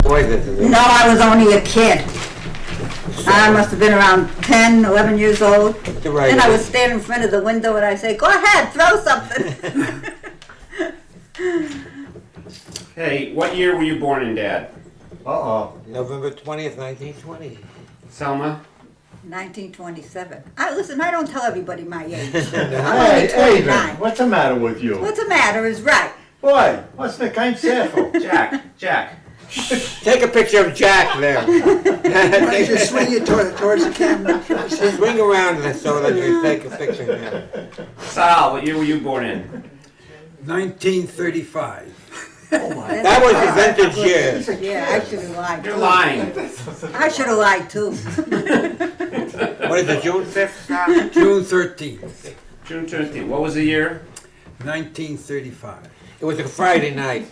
boys at the room. No, I was only a kid. I must have been around 10, 11 years old. Right. And I would stand in front of the window and I say, go ahead, throw something. Hey, what year were you born in, Dad? November 20th, 1920. Selma? 1927. Listen, I don't tell everybody my age. Hey, Ava, 29. what's the matter with you? What's the matter is right. Boy, what's the kind circle? Jack. Take a picture of Jack there. Just swing it towards the camera. Swing around so that you take a picture. Yeah. Sal, what year were you born in? 1935. That was the vintage year. Yeah, I should have lied. You're too. lying. I should have lied too. What is it, June 5th? June 13th, June 13th. What was the year? 1935. It was a Friday night.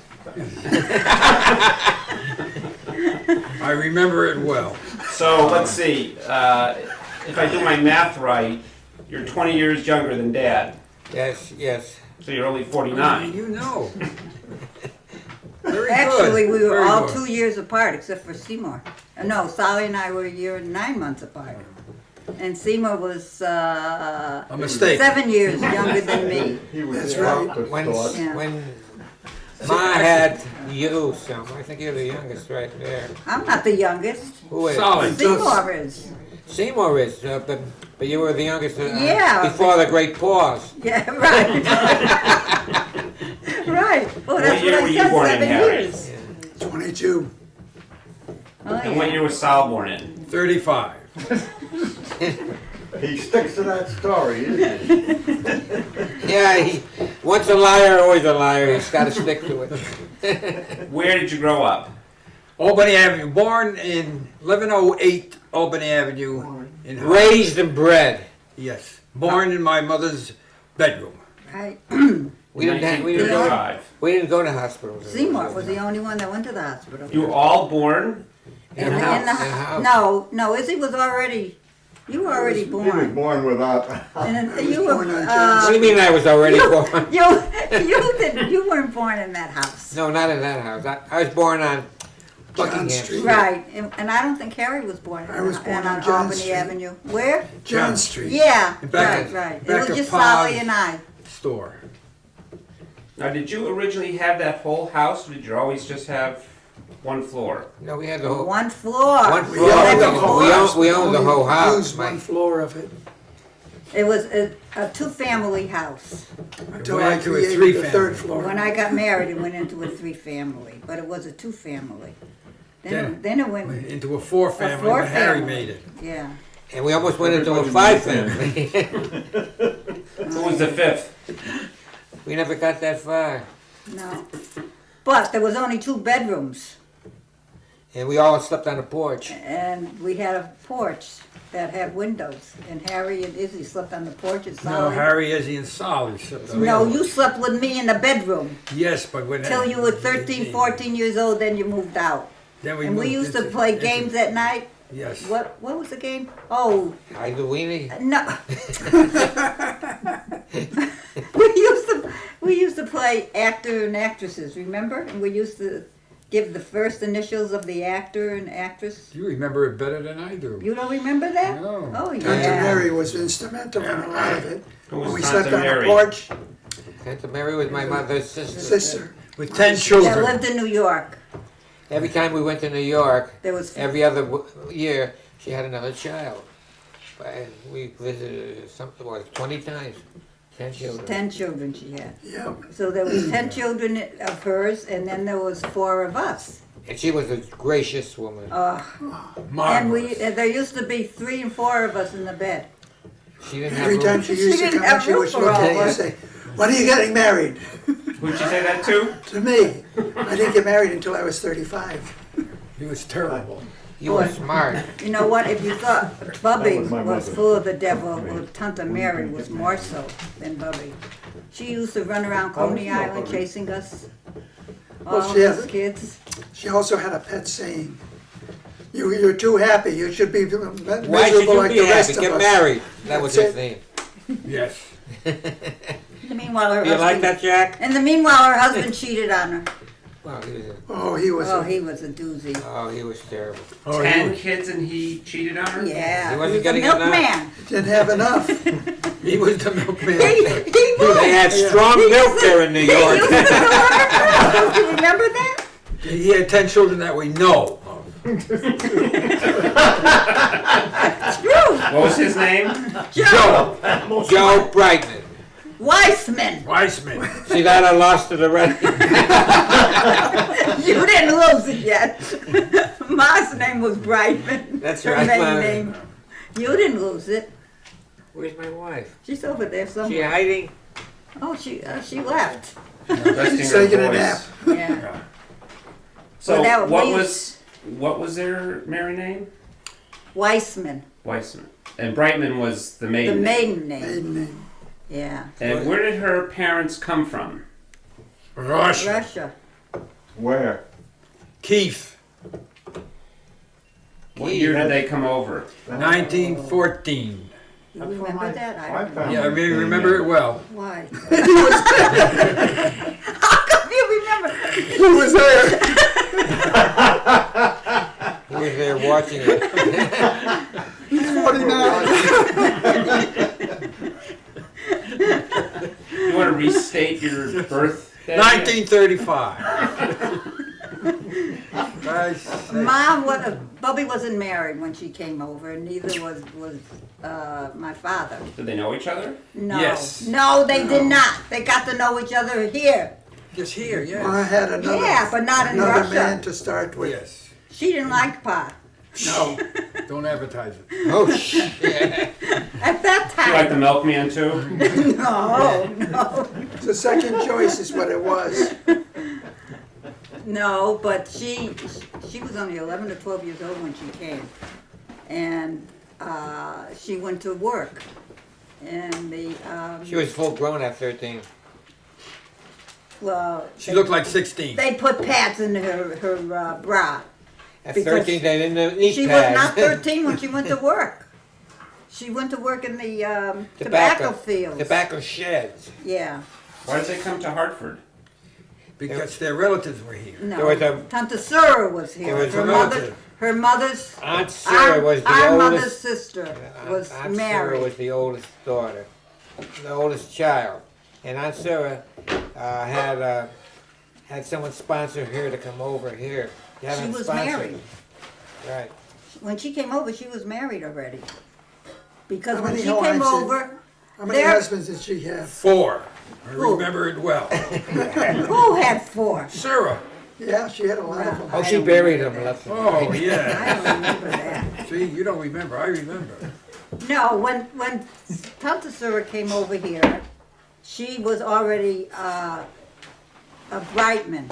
I remember it well. So let's see. If I do my math right, you're 20 years younger than Dad. Yes. So you're only 49. You know. Very Actually, good. we were Very all good. 2 years apart except for Seymour. No, Sally and I were a year and 9 months apart. And Seymour was A mistake. 7 years younger than me. He was That's there right. at the When store. Yeah. when Ma had you, Selma, I think you're the youngest right there. I'm not the youngest. Who is? Solid. Seymour is. Seymour is, but you were the youngest Yeah. before the Great Pause. Yeah, right. Right. Oh, that's year what were I you said, born in, 7 Harry? years. 22. Oh, And what yeah. year was Sal born in? 35. He sticks to that story, isn't he? Yeah, once a liar, always a liar. He's got to stick to it. Where did you grow up? Albany Avenue. Born in 1108 Albany Avenue. In Raised and bred. Yes. Born in my mother's bedroom. Right. We didn't go. 1935. We didn't go to hospitals. Seymour was the only one that went to the hospital. You were all born? In the house. No, Izzy was already, you were already He was born. born without. And then you were, born on What do you mean I was already born? you weren't born in that house. No, not in that house. I was born on Buckingham Street. Right, and I don't think Harry was born I was born on on John Albany Street. Avenue. Where? John Street. Yeah, Back- right. It back was of just Pa's Sally and I. Store. Now, did you originally have that whole house, or did you always just have one floor? No, we had the whole. One floor. One We floor. owned the We whole owned- house. we owned the only whole house. used one floor of it It was a two-family house. until went I into a created the three-family. third floor. When I got married, it went into a three-family, but it was a two-family. Then it went, Into a four-family when four-family. Harry made it. yeah. And we almost went into a Everybody five-family. Who was the fifth? We never got that far. No. But there was only 2 bedrooms, And we all slept on the porch. and we had a porch that had windows, and Harry and Izzy slept on the porch and No, Sally. Harry, Izzy, and Solly slept on No, the- you slept with me in the bedroom Yes, but when... till you were 13, 14 years old, then you moved out. Then And we moved used to into- play into- games at night. Yes. What was the game? Oh, Hide the weenie. no. we used to play actor and actresses, remember? And we used to give the first initials of the actor and actress. You remember it better than I do. You don't remember that? No. Oh, Tante yeah. Mary was instrumental in a lot of it. Who was When we Tante slept on Mary? the porch, Aunt Mary was my mother's sister. sister. With 10 That children. lived in New York. Every time we went to New York, There was every other year, she had another child. And we visited something like 20 times. 10 children. 10 children she had. Yeah. So there was 10 children of hers, and then there was 4 of us. And she was a gracious woman. And Marvelous. there used to be 3 and 4 of us in the bed. She didn't have Every time room. she She used to didn't come, have she would room for look all at of you and us. say, "When are you getting married?" Who'd you say that to? To me. I didn't get married until I was 35. He was terrible. You were smart. You know what? If you thought Bubby That was my was mother. full of the devil, well, Tante Mary was more so than Bubby. She used to run around Coney Oh, no, Island Bubby. chasing us. Well, All she those had- kids. She also had a pet saying, "You're too happy. You should be Why should miserable you like be the rest happy? of Get us." married. That was That's his name. Yes. In the meanwhile, her You like husband. that, Jack? In the meanwhile, her husband cheated on her. Well, he was a Oh, he was Oh, a, he was a doozy. Oh, he was terrible. Oh, 10 kids and he cheated on her? Yeah, He he wasn't was a getting enough. milkman. didn't have enough. he was the milkman. He was. They had strong milk there in New He used York. to deliver milk. Don't you remember that? He had 10 children that we know of. It's true. What was his name? Joe Joe Brightman. Weissman. Weissman. See that? I lost it already. You didn't lose it yet. Ma's name was Brightman. That's Her right, maiden Ma. name. You didn't lose it. Where's my wife? She's over there She somewhere. hiding? Oh, she left. Resting He's her taking a voice. nap. Yeah. So Well, that what was- was their married name? Weissman. Weissman. And Brightman was the The maiden name. maiden name. Maiden name. Yeah. And where did her parents come from? Russia. Russia. Where? Keith. What year did they come over? 1914. You That's remember what that? my I don't know. Yeah, I remember it well. Why? How come you remember? Who was there? He was there watching it. He's 49. You want to restate your birthday? 1935. Guys, Mom, Bubby wasn't married when she came over, and neither was my father. Did they know each other? No. Yes. No, they did not. They got to know each other here. just here, I yes. had another, Yeah, but not in another Russia. man to start with. Yes. She didn't like Pa No. Don't advertise it. Oh, shit. at that Do you like the time. milkman too? No, no, The second choice is what it was. no. But she was only 11 or 12 years old when she came, and she went to work, and She was full grown at 13. well, She looked like 16. they put pads in her bra. At Because 13, they didn't need She pads. was not 13 when she went to work. She went to work in the tobacco fields. Tobacco sheds. Yeah. Why did they come to Hartford? Because their relatives were here. No. There was a- Tante Sarah was here. There was her a mother. relative. Her mother's. Aunt Sarah was the our mother's oldest. sister was Aunt married. Sarah was the oldest daughter, the oldest child, and Aunt Sarah had someone sponsor her to come over here. You She haven't was sponsored. married. Right. When she came over, she was married already. Because How when many she came wives did- over, How many There- husbands did she have? 4. I Who? remember it well. who had 4? Sarah. Yeah, she had a lot of them. Oh, I she don't buried remember him. that. Left him. Oh, I yeah. don't remember that. See, you don't remember. I remember. No, when Tante Sarah came over here, she was already a Brightman.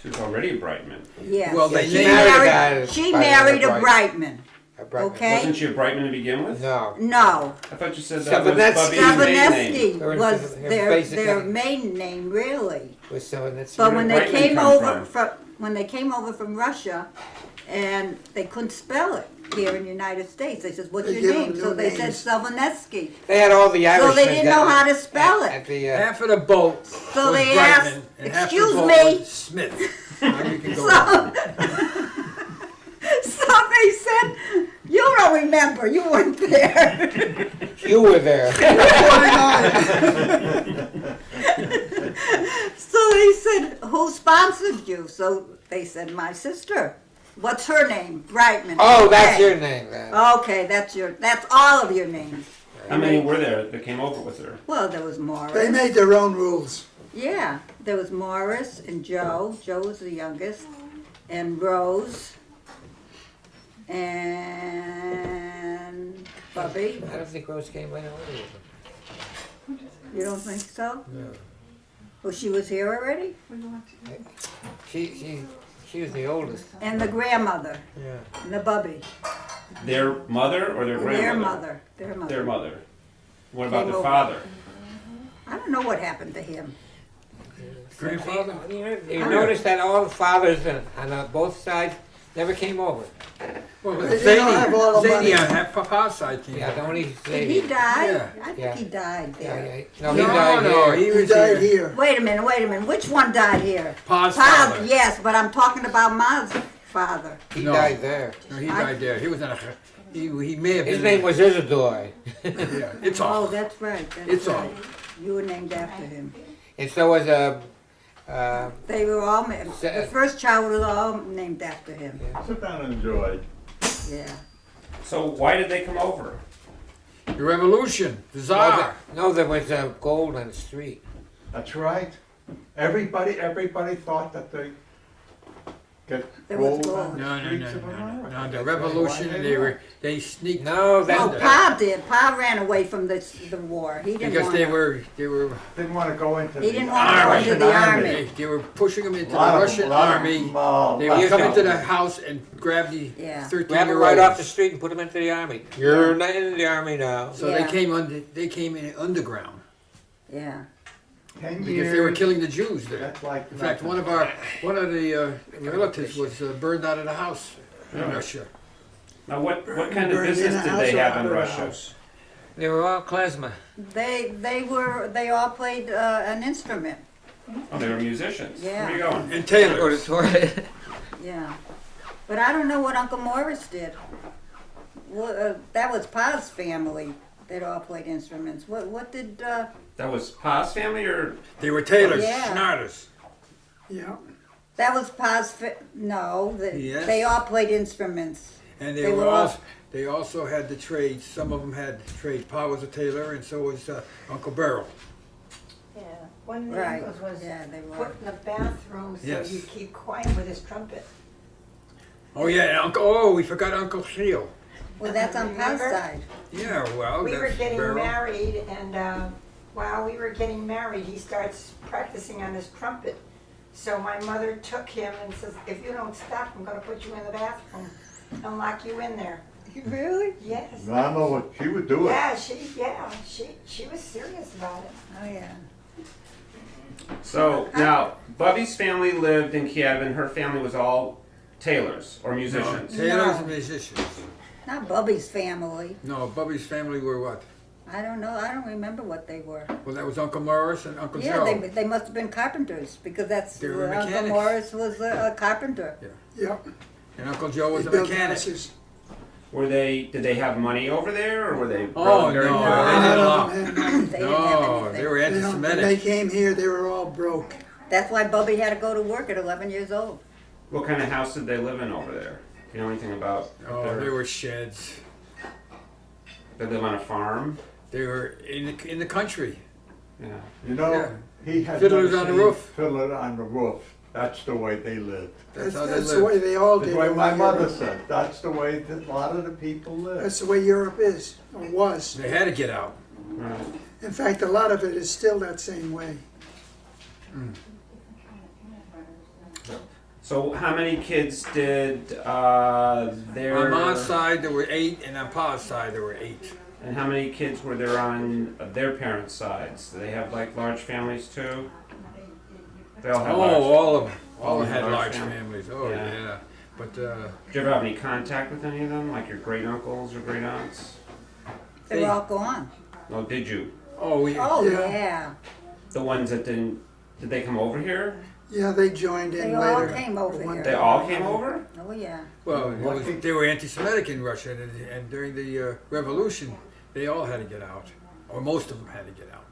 She was already a Brightman. Yes. Well, they she named- married, a she guy by the married name a of Brightman. A Brightman. Okay. Wasn't she a Brightman to begin with? No. No, I thought you said that was Savanetsky. Bubby's maiden name. Savanesky Her- was her their basic- maiden name, really. Was someone that's. But Where when did they Brightman came come over from? when they came over from Russia, and they couldn't spell it here in the United States, they said, "What's They your give name?" them So new they said names. Savanesky. They had all the Irish. So they didn't know how to spell it. At the, Half of the boat So was they Brightman, asked, and half the "Excuse boat me?" was Smith. Now you can go So, on. so they said, "You don't remember? You weren't there." you were there. So they said, "Who sponsored you?" So they said, "My sister." What's her name? Brightman. Oh, that's Okay. your name then. Okay, that's all of your names. How many were there that came over with her? Well, there was Morris. They made their own rules. Yeah, there was Morris and Joe. Joe was the youngest, and Rose, and Bubby. I don't think Rose came right away with him. You don't think so? No. Well, she was here already, She was the oldest. and the grandmother, Yeah. and the Bubby, Their mother or their grandmother? their mother, their mother. Their mother. What about Came the over. father? I don't know what happened to him. Grandfather? You notice that all the fathers on both sides, never came over. Well, They don't have all the money. Zadie on Papa's side came Yeah, over. the only Did he lady. die? Yeah. I think Yeah. he died Yeah, there. yeah. No, he died No, here. he He was died here. here. Wait a minute. Which one died here? Pa's Pa, father. yes, but I'm talking about Ma's father. He No. died there. No, he died there. He was in a. He may have His been. name was Isidore. Yeah, it's Oh, all. that's right. That's It's right. all. You were named after him. And so was They were all, the first child was all named after him. Sit down and enjoy. Yeah. So why did they come over? The revolution, the czar. no, there was gold on the street. That's right. Everybody thought that they get There was gold gold. on No, the no, streets no, of no, America. no. The That's revolution, why they sneaked. No, No, that Pa did. Pa ran away from the war. He didn't Because want they to. were didn't want to go into He the didn't want to go Russian into the army. they were pushing them into the Lot of- Russian lot of- army. They lot would of- come into the house and grab the Yeah. 13-year-olds. grab him right off the street and put him into the army. You're not in the army now. So Yeah. they came in underground 10 because years. they were killing the Jews there. That's like In fact, one of the relatives was burned out of the house in Russia. Now, what kind of Burned in business a did house they or have out in of the Russia? house? They were all klezmer. They all played an instrument. Oh, they were musicians. Yeah. Where are you going? And Go to tailors. the toilet. Yeah. But I don't know what Uncle Morris did. Well, that was Pa's family that all played instruments. What did, That was Pa's family, or They were tailors, Yeah. schnatters. Yeah. that was Pa's, no, Yes. they all played instruments. And They they were were all- also, they also had the trades. Some of them had trades. Pa was a tailor, and so was Uncle Beryl. Yeah, one of the Right, uncles was yeah, they were. put in the bathroom so Yes. he'd keep quiet with his trumpet. Oh yeah, and Uncle. Oh, we forgot Uncle Seal. Well, that's on Pa's Remember? side. Yeah, well, We were that's getting Beryl. married and while we were getting married, he starts practicing on his trumpet. So my mother took him and says, if you don't stop, I'm gonna put you in the bathroom and lock you in there. Really? Yes. I know what she would do it. She was serious about it. Oh, yeah. so now Bubby's family lived in Kiev, and her family was all tailors or No, musicians. tailors No. and musicians. Not Bubby's family. No, Bubby's family were what? I don't know. I don't remember what they were. Well, that was Uncle Morris and Uncle Yeah, Joe. they must have been carpenters because that's They were Uncle mechanics. Morris was a carpenter. Yep. And Uncle Joe was They a built mechanic. houses. Did they have money over there, or were they Oh, very no, poor? they None didn't of allow- them had money. They didn't have No, anything. they were They don't- When they anti-Semitic. came here, they were all broke. That's why Bubby had to go to work at 11 years old. What kind of house did they live in over there? Do you know anything about? Oh, they were sheds. They live on a farm. They were in the country. Yeah. You know, Yeah. he had Fiddlers never on the seen roof. Fiddler on the roof. That's the way they lived. That's how they That's the way lived. they all That's did. the way over my here. mother said. That's the way that a lot of the people lived. That's the way Europe is, or was. They had to get out. Right. In fact, a lot of it is still that same way. So how many kids did there? On Mom's side, there were 8, and on Pa's side, there were 8. And how many kids were there on their parents' sides? Do they have like large families too? They all Oh, have large. all of them. All All had large large family. families. Oh, Yeah. yeah. But, Did you ever have any contact with any of them, like your great uncles or great aunts? They were all gone. No, did you? oh, we, Oh, Yeah. yeah. The ones that didn't? Did they come over here? Yeah, they joined in They later. all came over One here. They time. all came over? Oh, yeah. well, Lucky. they were anti-Semitic in Russia, and during the revolution, they all had to get out. Or most of them had to get out.